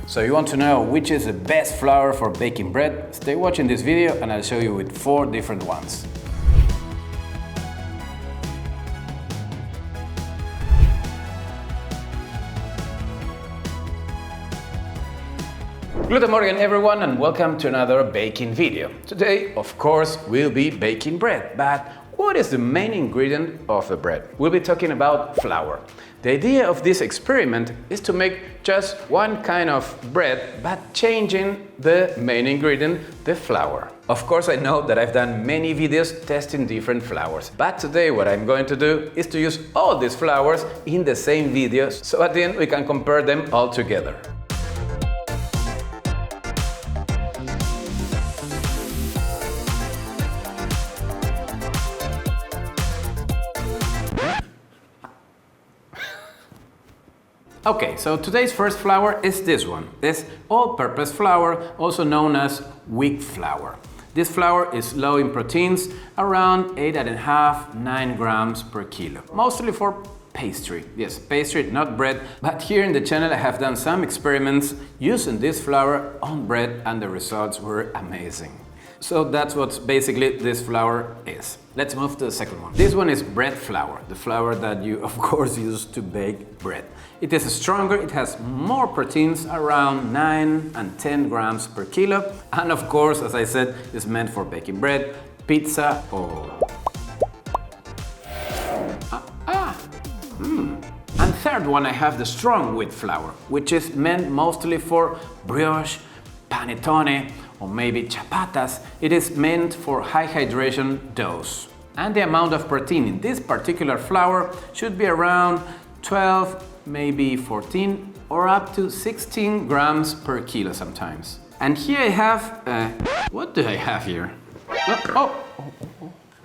So you want to know which is the best flour for baking bread? Stay watching this video and I'll show you with 4 different ones. Guten Morgen everyone and welcome to another baking video. Today, of course, we'll be baking bread, but what is the main ingredient of the bread? We'll be talking about flour. The idea of this experiment is to make just one kind of bread, but changing the main ingredient, the flour. Of course, I know that I've done many videos testing different flours, but today what I'm going to do is to use all these flours in the same videos, so at the end we can compare them all together. Okay, so today's first flour is this one. This all-purpose flour, also known as wheat flour. This flour is low in proteins, around 8.5–9 grams per kilo. Mostly for pastry. Yes, pastry, not bread. But here in the channel I have done some experiments using this flour on bread and the results were amazing. So that's what basically this flour is. Let's move to the second one. This one is bread flour, the flour that you of course use to bake bread. It is stronger, it has more proteins, around 9 and 10 grams per kilo. And of course, as I said, it's meant for baking bread, pizza or... And third one I have the strong wheat flour, which is meant mostly for brioche, panettone, or maybe chapatas. It is meant for high hydration doughs. And the amount of protein in this particular flour should be around 12, maybe 14, or up to 16 grams per kilo sometimes. And here I have, what do I have here?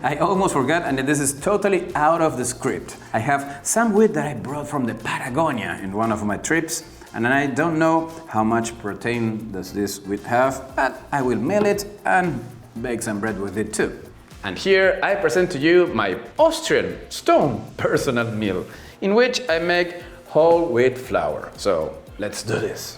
I almost forgot, and this is totally out of the script. I have some wheat that I brought from the Patagonia in one of my trips. And I don't know how much protein does this wheat have, but I will mill it and bake some bread with it too. And here I present to you my Austrian stone personal meal, in which I make whole wheat flour. So let's do this.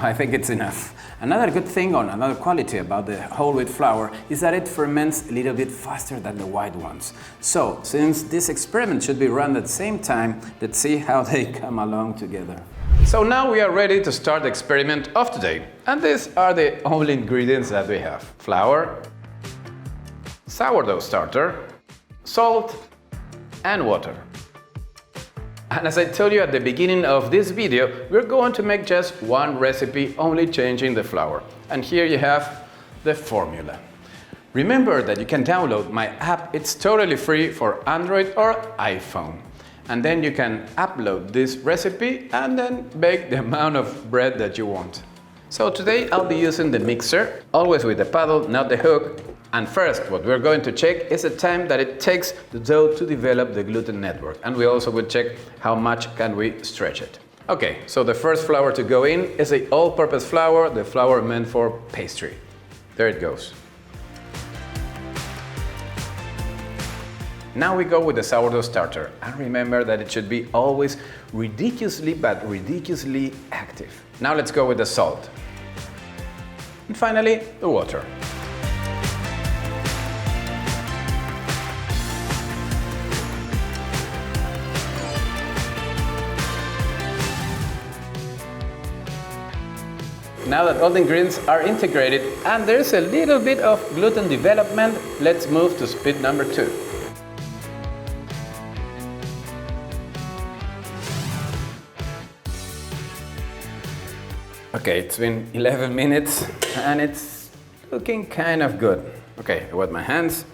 I think it's enough. Another good thing or another quality about the whole wheat flour is that it ferments a little bit faster than the white ones. So, since this experiment should be run at the same time, let's see how they come along together. So now we are ready to start the experiment of today. And these are the only ingredients that we have. Flour, sourdough starter, salt, and water. And as I told you at the beginning of this video, we're going to make just one recipe, only changing the flour. And here you have the formula. Remember that you can download my app, it's totally free for Android or iPhone. And then you can upload this recipe and then bake the amount of bread that you want. So today I'll be using the mixer, always with the paddle, not the hook. And first, what we're going to check is the time that it takes the dough to develop the gluten network. And we also will check how much can we stretch it. Okay, so the first flour to go in is the all-purpose flour, the flour meant for pastry. There it goes. Now we go with the sourdough starter. And remember that it should be always ridiculously active. Now let's go with the salt. And finally, the water. Now that all the ingredients are integrated and there's a little bit of gluten development, let's move to speed number 2. Okay, it's been 11 minutes and it's looking kind of good. Okay, I wet my hands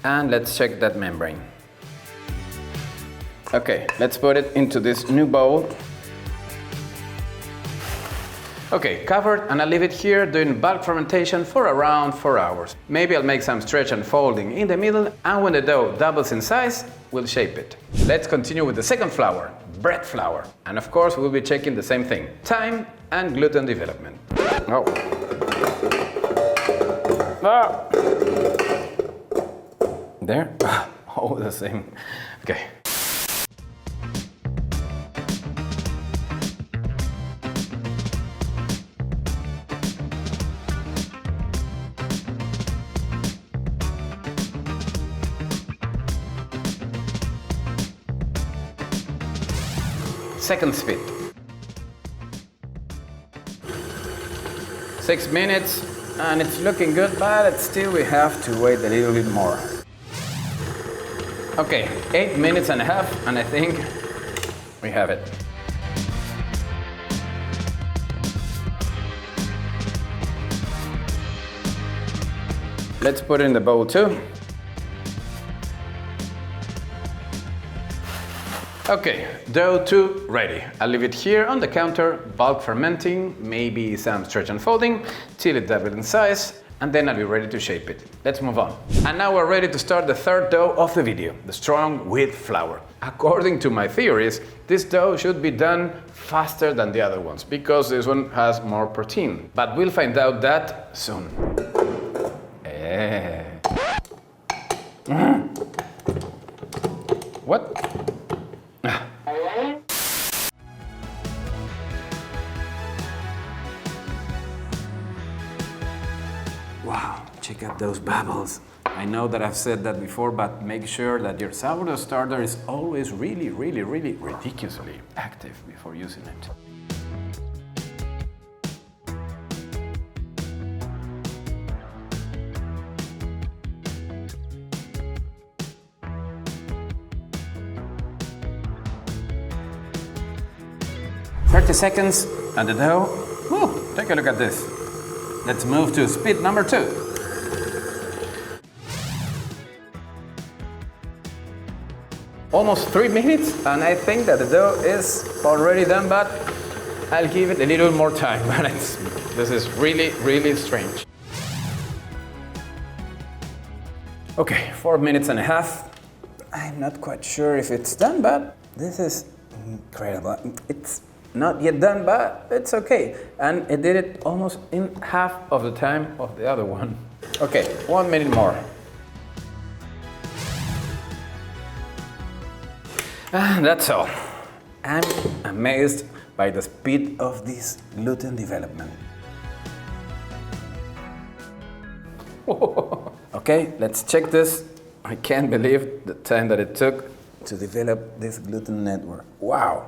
and let's check that membrane. Okay, let's put it into this new bowl. Okay, covered, and I'll leave it here doing bulk fermentation for around 4 hours. Maybe I'll make some stretch and folding in the middle, and when the dough doubles in size, we'll shape it. Let's continue with the second flour, bread flour. And of course, we'll be checking the same thing, time and gluten development. Oh. Ah. There? Oh, the same. Okay. Second spit. 6 minutes, and it's looking good, but still we have to wait a little bit more. Okay, 8 minutes and a half, and I think we have it. Let's put it in the bowl too. Okay, dough 2 ready. I'll leave it here on the counter, bulk fermenting, maybe some stretch and folding, till it doubles in size, and then I'll be ready to shape it. Let's move on. And now we're ready to start the third dough of the video, the strong wheat flour. According to my theories, this dough should be done faster than the other ones, because this one has more protein. But we'll find out that soon. What? Wow, check out those bubbles. I know that I've said that before, but make sure that your sourdough starter is always really ridiculously active before using it. "30 seconds and the dough." Woo, take a look at this. Let's move to spit number 2. Almost 3 minutes, and I think that the dough is already done, but I'll give it a little more time. This is really strange. Okay, 4 minutes and a half. I'm not quite sure if it's done, but this is incredible. It's not yet done, but it's okay. And it did it almost in half of the time of the other one. Okay, 1 minute more. And that's all. I'm amazed by the speed of this gluten development. Okay, let's check this. I can't believe the time that it took to develop this gluten network. Wow.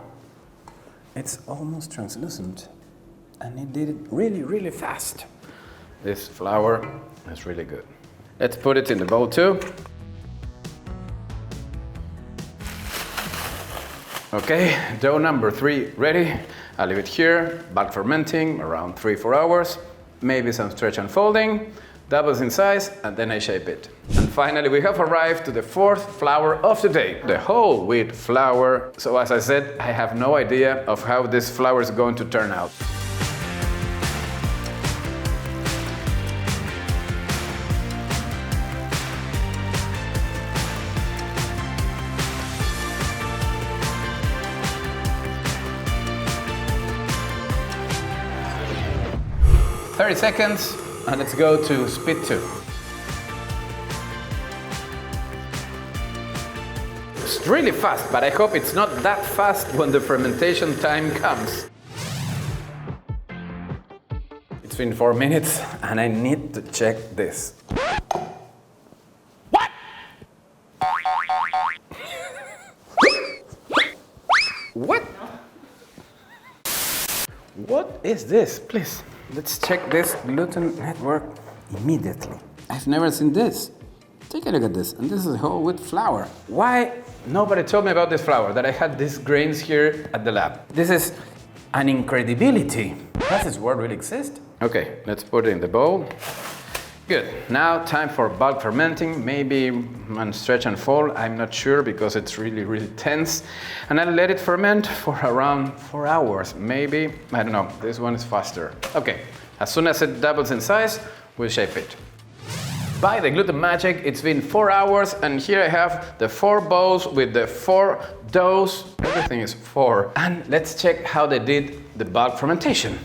It's almost translucent, and it did it really fast. This flour is really good. Let's put it in the bowl too. Okay, dough number 3 ready. I'll leave it here, bulk fermenting, around 3-4 hours. Maybe some stretch and folding, doubles in size, and then I shape it. And finally, we have arrived to the 4th flour of the day, the whole wheat flour. So as I said, I have no idea of how this flour is going to turn out. "30 seconds, and let's go to spit 2. It's really fast, but I hope it's not that fast when the fermentation time comes. It's been 4 minutes, and I need to check this. What? What? What is this? Please. Let's check this gluten network immediately. I've never seen this. Take a look at this, and this is whole wheat flour. Why nobody told me about this flour, that I had these grains here at the lab? This is an incredibility. Does this word really exist? Okay, let's put it in the bowl. Good. Now time for bulk fermenting, maybe on stretch and fold, I'm not sure because it's really tense. And I'll let it ferment for around 4 hours, maybe, I don't know, this one is faster. Okay, as soon as it doubles in size, we'll shape it. By the gluten magic, it's been 4 hours, and here I have the 4 bowls with the 4 doughs, everything is 4. And let's check how they did the bulk fermentation.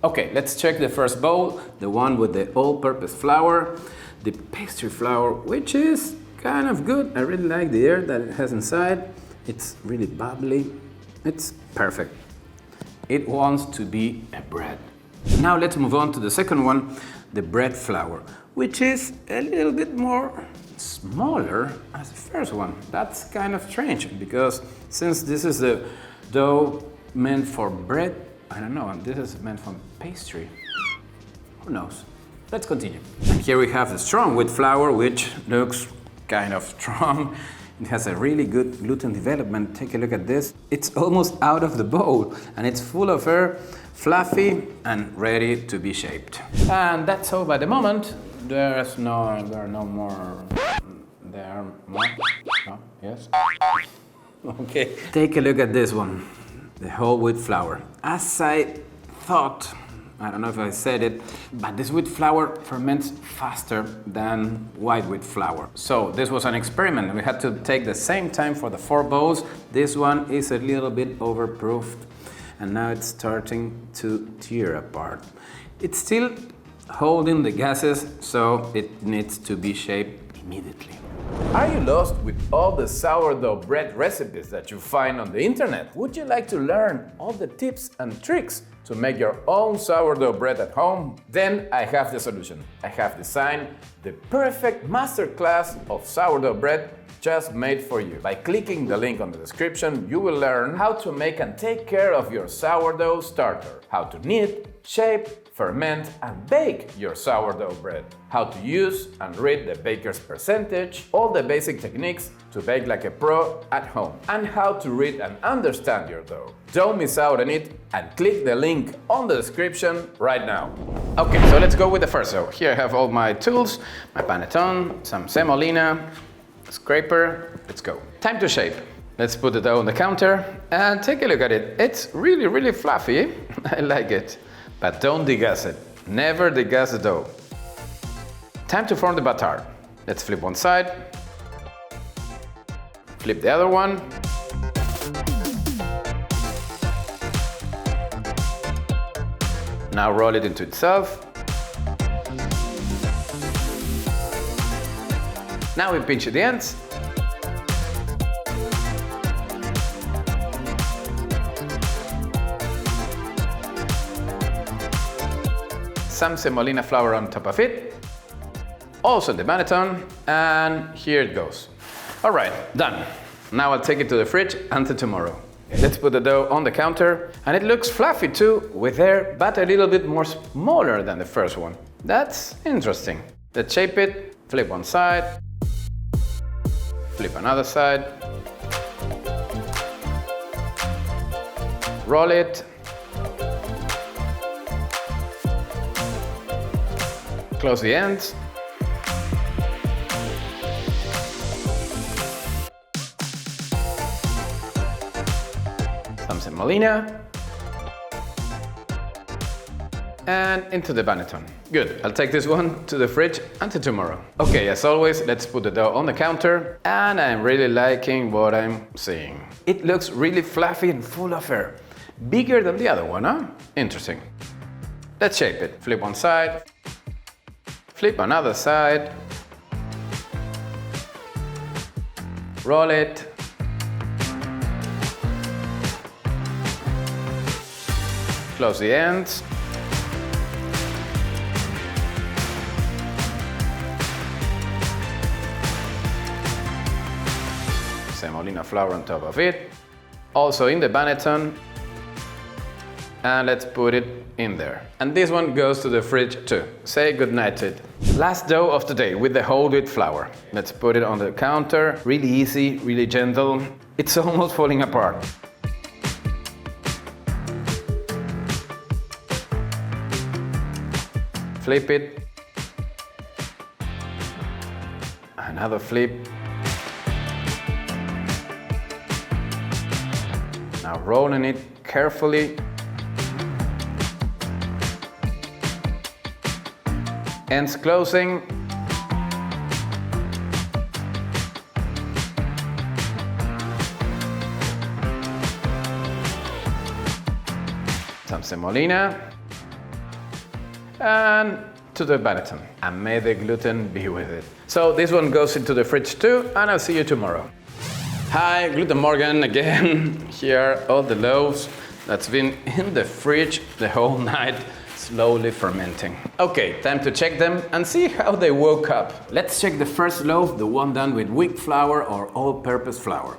Okay, let's check the first bowl, the one with the all-purpose flour, the pastry flour, which is kind of good. I really like the air that it has inside. It's really bubbly. It's perfect. It wants to be a bread. Now let's move on to the second one, the bread flour, which is a little bit more smaller as the first one. That's kind of strange because since this is the dough meant for bread, I don't know, and this is meant for pastry. Who knows? Let's continue. And here we have the strong wheat flour, which looks kind of strong. It has a really good gluten development. Take a look at this. It's almost out of the bowl and it's full of air, fluffy and ready to be shaped. And that's all by the moment. There are no more. There are more? No? Yes? Okay. Take a look at this one. The whole wheat flour. As I thought, I don't know if I said it, but this wheat flour ferments faster than white wheat flour. So this was an experiment. We had to take the same time for the 4 bowls. This one is a little bit overproofed and now it's starting to tear apart. It's still holding the gases, so it needs to be shaped immediately. Are you lost with all the sourdough bread recipes that you find on the internet? Would you like to learn all the tips and tricks to make your own sourdough bread at home? Then I have the solution. I have designed the perfect masterclass of sourdough bread just made for you. By clicking the link on the description, you will learn how to make and take care of your sourdough starter, how to knead, shape, ferment and bake your sourdough bread, how to use and read the baker's percentage, all the basic techniques to bake like a pro at home, and how to read and understand your dough. Don't miss out on it and click the link on the description right now. Okay, so let's go with the first dough. Here I have all my tools, my panettone, some semolina, scraper. Let's go. Time to shape. Let's put the dough on the counter and take a look at it. It's really fluffy. I like it. But don't degas it. Never degas the dough. Time to form the batter. Let's flip one side. Flip the other one. Now roll it into itself. Now we pinch the ends. Some semolina flour on top of it, also the panettone, and here it goes. All right, done. Now I'll take it to the fridge until tomorrow. Let's put the dough on the counter, and it looks fluffy too, with air, but a little bit more smaller than the first one. That's interesting. Let's shape it, flip one side, flip another side, roll it, close the ends. Some semolina. And into the panettone. Good, I'll take this one to the fridge until tomorrow. Okay, as always, let's put the dough on the counter. And I'm really liking what I'm seeing. It looks really fluffy and full of air. Bigger than the other one, huh? Interesting. Let's shape it. Flip one side. Flip another side, roll it, close the ends, semolina flour on top of it, Also in the Banneton. And let's put it in there. And this one goes to the fridge too. Say goodnight to it. Last dough of the day with the whole wheat flour. Let's put it on the counter. Really easy, really gentle. It's almost falling apart. Flip it. Another flip. Now rolling it carefully. Ends closing. Some semolina. And to the Banneton. And may the gluten be with it. So this one goes into the fridge too, and I'll see you tomorrow. Hi, Gluten Morgan again. Here are all the loaves that's been in the fridge the whole night, slowly fermenting. Okay, time to check them and see how they woke up. Let's check the first loaf, the one done with wheat flour or all-purpose flour.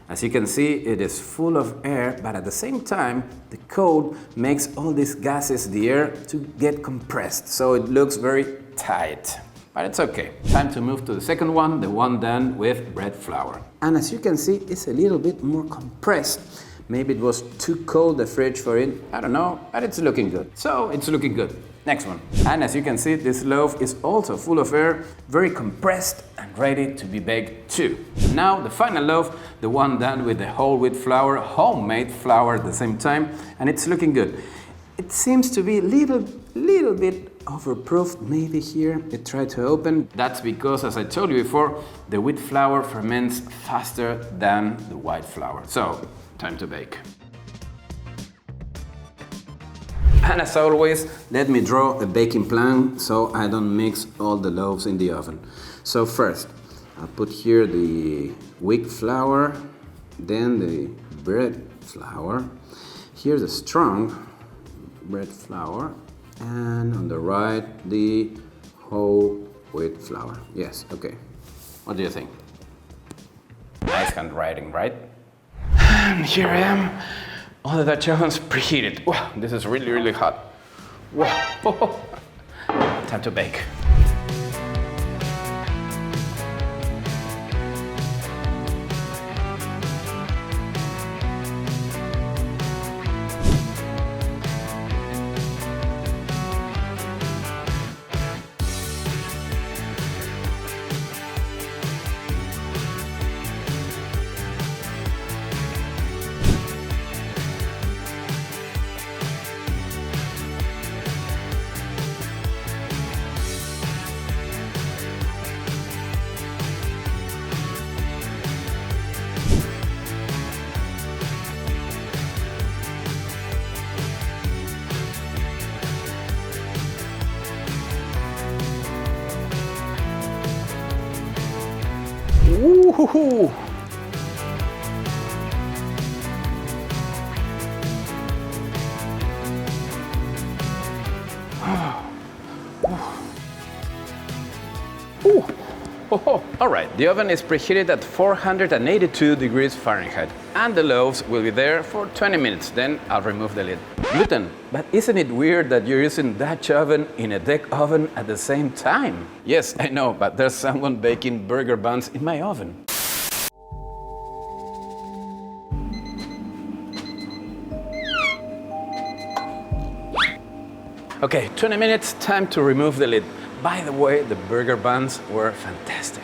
As you can see, it is full of air, but at the same time, the coat makes all these gases, the air, to get compressed, so it looks very tight. But it's okay. Time to move to the second one, the one done with bread flour. And as you can see, it's a little bit more compressed. Maybe it was too cold, the fridge for it, I don't know, but it's looking good. So it's looking good. Next one. And as you can see, this loaf is also full of air, very compressed and ready to be baked too. Now the final loaf, the one done with the whole wheat flour, homemade flour at the same time, and it's looking good. It seems to be a little bit overproofed, maybe here. It tried to open. That's because, as I told you before, the wheat flour ferments faster than the white flour. So, time to bake. And as always, let me draw a baking plan so I don't mix all the loaves in the oven. So first, I'll put here the wheat flour, then the bread flour. Here's the strong bread flour, and on the right, the whole wheat flour. Yes, okay. What do you think? Nice handwriting, right? And here I am. All the Dutch oven's preheated. Wow, this is really, really hot. Wow. Time to bake. Woo-hoo-hoo. All right, the oven is preheated at 482 degrees Fahrenheit, and the loaves will be there for 20 minutes. Then I'll remove the lid. Gluten, but isn't it weird that you're using Dutch oven in a deck oven at the same time? Yes, I know, but there's someone baking burger buns in my oven. Okay, 20 minutes, time to remove the lid. By the way, the burger buns were fantastic.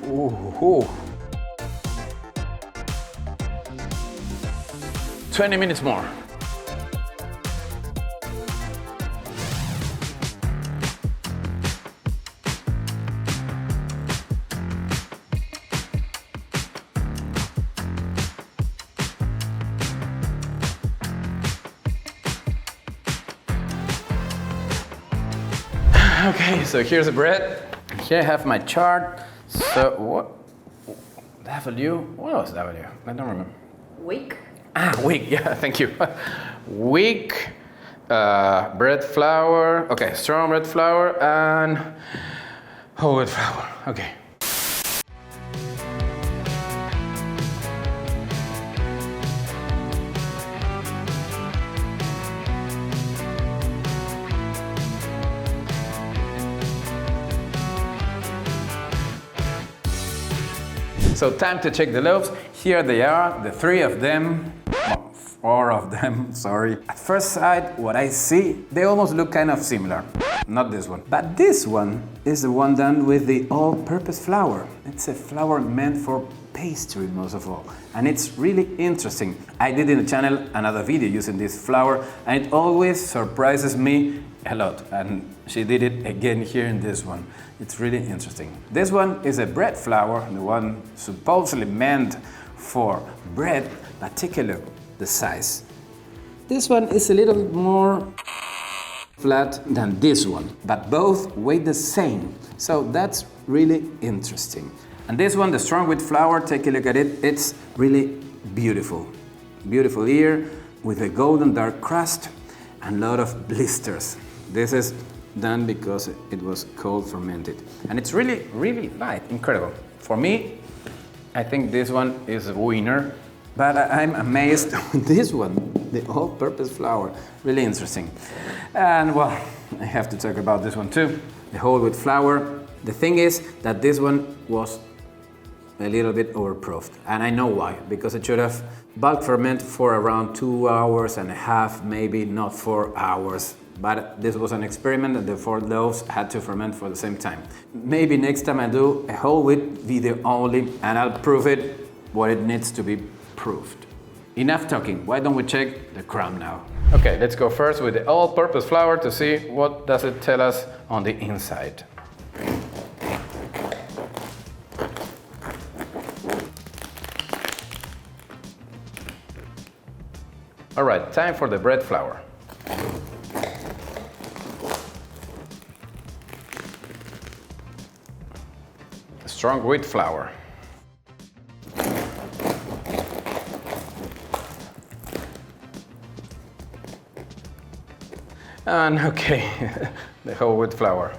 Ooh. 20 minutes more. Okay, so here's the bread. Here I have my chart. So what? W? What was W? I don't remember. Week. Week, yeah, thank you. Week, bread flour, okay, strong bread flour and whole wheat flour, okay. So time to check the loaves. Here they are, the three of them, well, four of them, sorry. At first sight, what I see, they almost look kind of similar. Not this one. But this one is the one done with the all-purpose flour. It's a flour meant for pastry, most of all. And it's really interesting. I did in the channel another video using this flour, and it always surprises me a lot. And she did it again here in this one. It's really interesting. This one is a bread flour, the one supposedly meant for bread, particularly the size. This one is a little more flat than this one, but both weigh the same. So that's really interesting. And this one, the strong wheat flour, take a look at it. It's really beautiful. Beautiful here with a golden dark crust and a lot of blisters. This is done because it was cold fermented. And it's really, really light, incredible. For me, I think this one is a winner, but I'm amazed with this one, the all-purpose flour, really interesting. And well, I have to talk about this one too, the whole wheat flour. The thing is that this one was a little bit overproofed, and I know why, because it should have bulk ferment for around 2 hours and a half, maybe not 4 hours. But this was an experiment and the 4 loaves had to ferment for the same time. Maybe next time I do a whole wheat video only and I'll prove it what it needs to be proofed. Enough talking, why don't we check the crumb now? Okay, let's go first with the all-purpose flour to see what does it tell us on the inside. All right, time for the bread flour. Strong wheat flour. And okay, the whole wheat flour.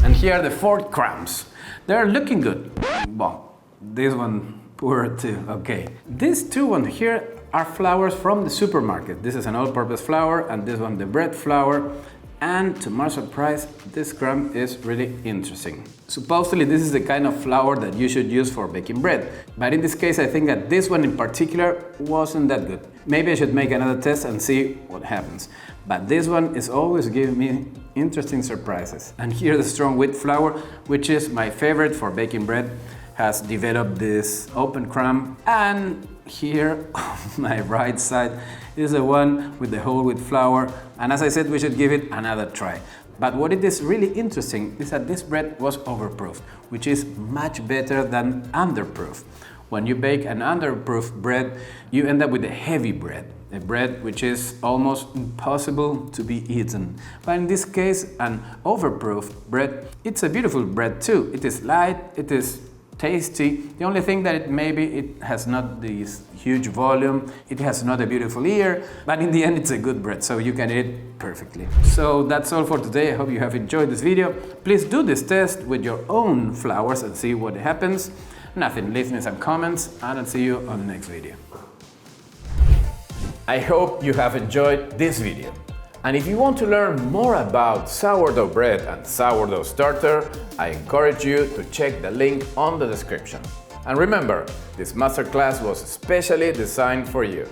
And here are the 4 crumbs. They're looking good. Well, this one poor too, okay. These 2 on here are flours from the supermarket. This is an all-purpose flour and this one the bread flour. And to my surprise, this crumb is really interesting. Supposedly this is the kind of flour that you should use for baking bread. But in this case, I think that this one in particular wasn't that good. Maybe I should make another test and see what happens. But this one is always giving me interesting surprises. And here the strong wheat flour, which is my favorite for baking bread, has developed this open crumb. And here on my right side is the one with the whole wheat flour. And as I said, we should give it another try. But what it is really interesting is that this bread was overproofed, which is much better than underproof. When you bake an underproof bread, you end up with a heavy bread, a bread which is almost impossible to be eaten. But in this case, an overproof bread, it's a beautiful bread too. It is light, it is tasty. The only thing that it has not this huge volume, it has not a beautiful ear, but in the end it's a good bread, so you can eat it perfectly. So that's all for today. I hope you have enjoyed this video. Please do this test with your own flours and see what happens. Nothing, leave me some comments and I'll see you on the next video. I hope you have enjoyed this video. And if you want to learn more about sourdough bread and sourdough starter, I encourage you to check the link on the description. And remember, this masterclass was specially designed for you.